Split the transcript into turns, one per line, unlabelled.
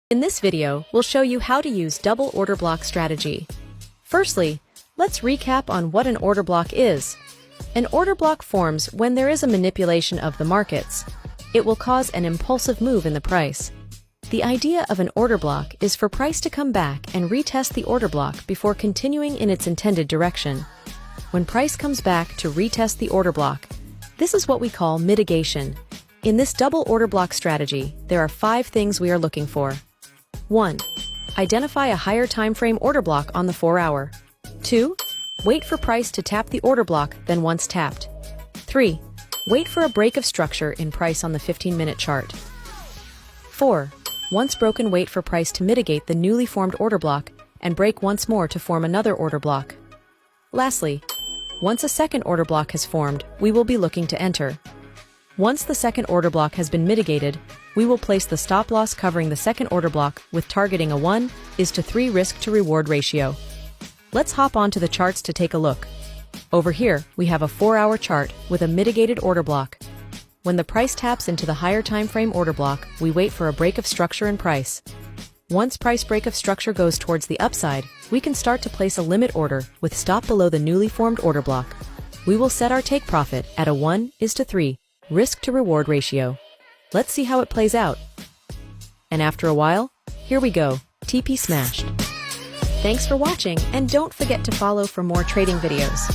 In this video, we'll show you how to use double order block strategy. Firstly, let's recap on what an order block is. An order block forms when there is a manipulation of the markets. It will cause an impulsive move in the price. The idea of an order block is for price to come back and retest the order block before continuing in its intended direction. When price comes back to retest the order block, this is what we call mitigation. In this double order block strategy, there are 5 things we are looking for. 1. Identify a higher time frame order block on the 4-hour. 2. Wait for price to tap the order block, then once tapped. 3. Wait for a break of structure in price on the 15-minute chart. 4. Once broken, wait for price to mitigate the newly formed order block and break once more to form another order block. Lastly, once a second order block has formed, we will be looking to enter. Once the second order block has been mitigated, we will place the stop loss covering the second order block with targeting a 1:3 risk to reward ratio. Let's hop onto the charts to take a look. Over here, we have a 4-hour chart with a mitigated order block. When the price taps into the higher time frame order block, we wait for a break of structure in price. Once price break of structure goes towards the upside, we can start to place a limit order with stop below the newly formed order block. We will set our take profit at a 1:3 risk to reward ratio. Let's see how it plays out. And after a while, here we go, TP smashed. Thanks for watching, and don't forget to follow for more trading videos.